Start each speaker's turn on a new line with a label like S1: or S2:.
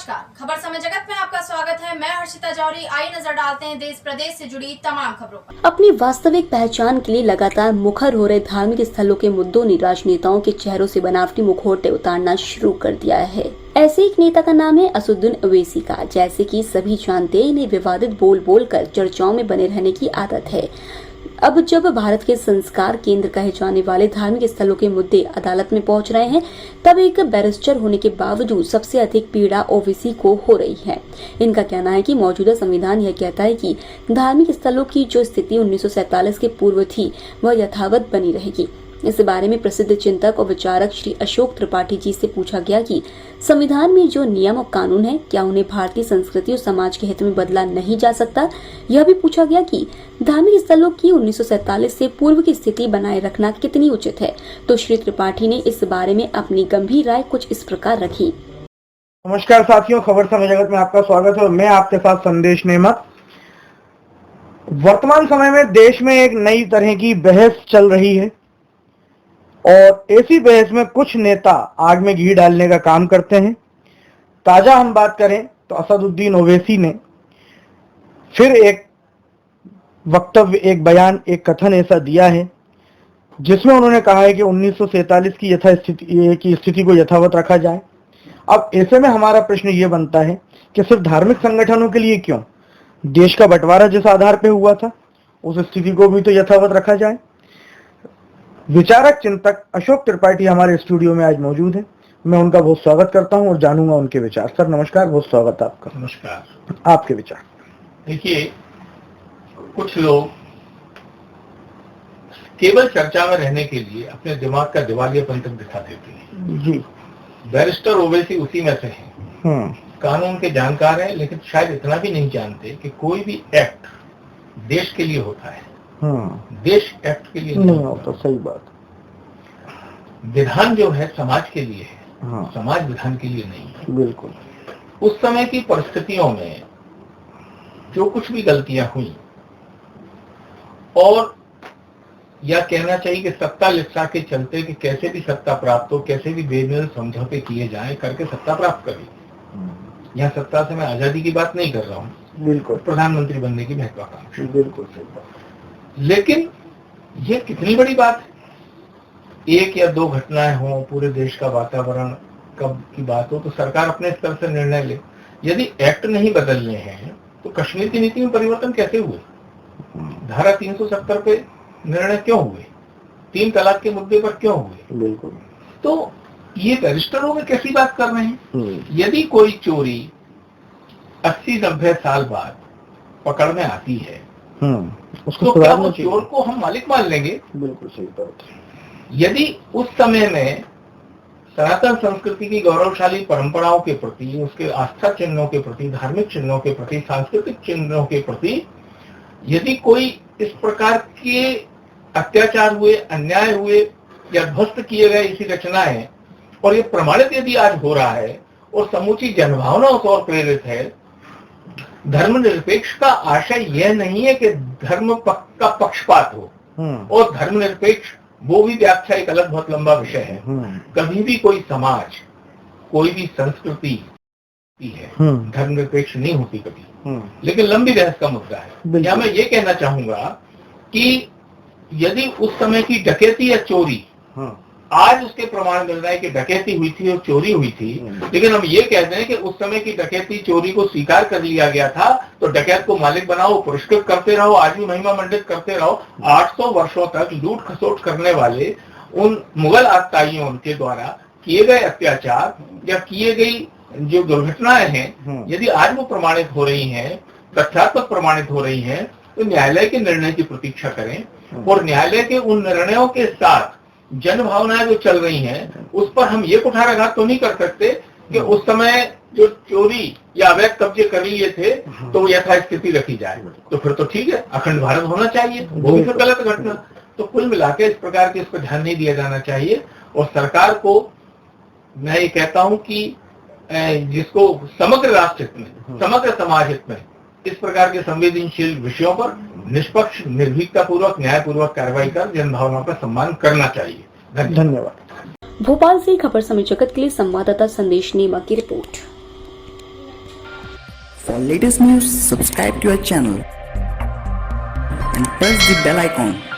S1: नमस्कार, खबर समय जगत में आपका स्वागत है। मैं हर्षिता जौहरी। आइए नजर डालते हैं देश प्रदेश से जुड़ी तमाम खबरों पर।
S2: अपनी वास्तविक पहचान के लिए लगातार मुखर हो रहे धार्मिक स्थलों के मुद्दों ने राजनेताओं के चेहरों से बनावटी मुखौटे उतारना शुरू कर दिया है। ऐसे एक नेता का नाम है असदुद्दीन ओवैसी का। जैसे कि सभी जानते हैं, इन्हें विवादित बोल कर चर्चाओं में बने रहने की आदत है। अब जब भारत के संस्कार केंद्र कहे जाने वाले धार्मिक स्थलों के मुद्दे अदालत में पहुंच रहे हैं, तब एक बैरिस्टर होने के बावजूद सबसे अधिक पीड़ा ओवैसी को हो रही है। इनका कहना है कि मौजूदा संविधान यह कहता है कि धार्मिक स्थलों की जो स्थिति 1947 के पूर्व थी, वह यथावत बनी रहेगी। इस बारे में प्रसिद्ध चिंतक और विचारक श्री अशोक त्रिपाठी जी से पूछा गया कि संविधान में जो नियम और कानून है, क्या उन्हें भारतीय संस्कृति और समाज के हित में बदला नहीं जा सकता। यह भी पूछा गया कि धार्मिक स्थलों की 1947 से पूर्व की स्थिति बनाए रखना कितनी उचित है। तो श्री त्रिपाठी ने इस बारे में अपनी गंभीर राय कुछ इस प्रकार रखी।
S3: नमस्कार साथियों, खबर समय जगत में आपका स्वागत है और मैं आपके साथ संदेश नेमत। वर्तमान समय में देश में एक नई तरह की बहस चल रही है और ऐसी बहस में कुछ नेता आग में घी डालने का काम करते हैं। ताजा हम बात करें तो असदुद्दीन ओवैसी ने फिर एक वक्तव्य, एक बयान, एक कथन ऐसा दिया है जिसमें उन्होंने कहा है कि 1947 की स्थिति को यथावत रखा जाए। अब ऐसे में हमारा प्रश्न ये बनता है कि सिर्फ धार्मिक संगठनों के लिए क्यों, देश का बंटवारा जिस आधार पे हुआ था उस स्थिति को भी तो यथावत रखा जाए। विचारक चिंतक अशोक त्रिपाठी हमारे स्टूडियो में आज मौजूद है। मैं उनका बहुत स्वागत करता हूं और जानूंगा उनके विचार। सर नमस्कार, बहुत स्वागत है आपका।
S4: नमस्कार।
S3: आपके विचार।
S4: देखिए, कुछ लोग केवल चर्चा में रहने के लिए अपने दिमाग का दिवालियापन तक दिखा देते हैं।
S3: जी।
S4: बैरिस्टर ओवैसी उसी में से हैं। कानून के जानकार हैं, लेकिन शायद इतना भी नहीं जानते कि कोई भी एक्ट देश के लिए होता है, देश एक्ट के लिए नहीं होता।
S3: सही बात।
S4: विधान जो है समाज के लिए है, समाज विधान के लिए नहीं है।
S3: बिल्कुल।
S4: उस समय की परिस्थितियों में जो कुछ भी गलतियां हुई, और या कहना चाहिए कि सत्ता लिप्सा के चलते कि कैसे भी सत्ता प्राप्त हो, कैसे भी बेमेल समझौते किए जाएं करके सत्ता प्राप्त करी। यहाँ सत्ता से मैं आजादी की बात नहीं कर रहा हूँ,
S3: बिल्कुल
S4: प्रधानमंत्री बनने की महत्वाकांक्षा।
S3: बिल्कुल सही बात।
S4: लेकिन ये कितनी बड़ी बात है, एक या दो घटनाएं हो, पूरे देश का वातावरण कब की बात हो तो सरकार अपने स्तर से निर्णय ले। यदि एक्ट नहीं बदलने हैं तो कश्मीर की नीति में परिवर्तन कैसे हुए, धारा 370 पे निर्णय क्यों हुए, 3 तलाक के मुद्दे पर क्यों हुए।
S3: बिल्कुल।
S4: तो ये बैरिस्टरों में कैसी बात कर रहे हैं। यदि कोई चोरी 80-90 साल बाद पकड़ में आती है
S3: उसको
S4: तो क्या वो चोर को हम मालिक मान लेंगे।
S3: बिल्कुल सही बात है।
S4: यदि उस समय में सनातन संस्कृति की गौरवशाली परंपराओं के प्रति, उसके आस्था चिन्हों के प्रति, धार्मिक चिन्हों के प्रति, सांस्कृतिक चिन्हों के प्रति यदि कोई इस प्रकार के अत्याचार हुए, अन्याय हुए या ध्वस्त किए गए ऐसी रचनाएं, और ये प्रमाणित यदि आज हो रहा है और समूची जनभावना उस ओर प्रेरित है। धर्मनिरपेक्ष का आशय यह नहीं है कि धर्म का पक्षपात हो, और धर्मनिरपेक्ष वो भी व्याख्या एक अलग बहुत लंबा विषय है। कभी भी कोई समाज, कोई भी संस्कृति है धर्मनिरपेक्ष नहीं होती कभी, लेकिन लंबी बहस का मुद्दा है। या मैं ये कहना चाहूंगा कि यदि उस समय की डकैती या चोरी, आज उसके प्रमाण मिल रहा है कि डकैती हुई थी और चोरी हुई थी, लेकिन हम ये कहते हैं कि उस समय की डकैती चोरी को स्वीकार कर लिया गया था, तो डकैत को मालिक बनाओ, पुरस्कृत करते रहो, आज भी महिमा मंडित करते रहो। 800 वर्षों तक लूट खसोट करने वाले उन मुगल आतताइयों के द्वारा किए गए अत्याचार या किए गई जो दुर्घटनाएं हैं, यदि आज वो प्रमाणित हो रही हैं, तथ्यात्मक प्रमाणित हो रही हैं, तो न्यायालय के निर्णय की प्रतीक्षा करें। और न्यायालय के उन निर्णयों के साथ जन भावनाएं जो चल रही हैं, उस पर हम ये कुठाराघात तो नहीं कर सकते कि उस समय जो चोरी या अवैध कब्जे कर लिए थे तो यथास्थिति रखी जाए। तो फिर तो ठीक है, अखंड भारत होना चाहिए, वो भी फिर गलत घटना। तो कुल मिलाकर इस प्रकार के इस पर ध्यान नहीं दिया जाना चाहिए। और सरकार को मैं ये कहता हूं कि जिसको समग्र राष्ट्र हित में, समग्र समाज हित में इस प्रकार के संवेदनशील विषयों पर निष्पक्ष, निर्भीकता पूर्वक, न्यायपूर्वक कार्रवाई कर जनभावनाओं का सम्मान करना चाहिए। धन्यवाद।
S2: भोपाल से खबर समय जगत के लिए संवाददाता संदेश नेमा की report.
S5: For latest news, subscribe to our channel and press the bell icon.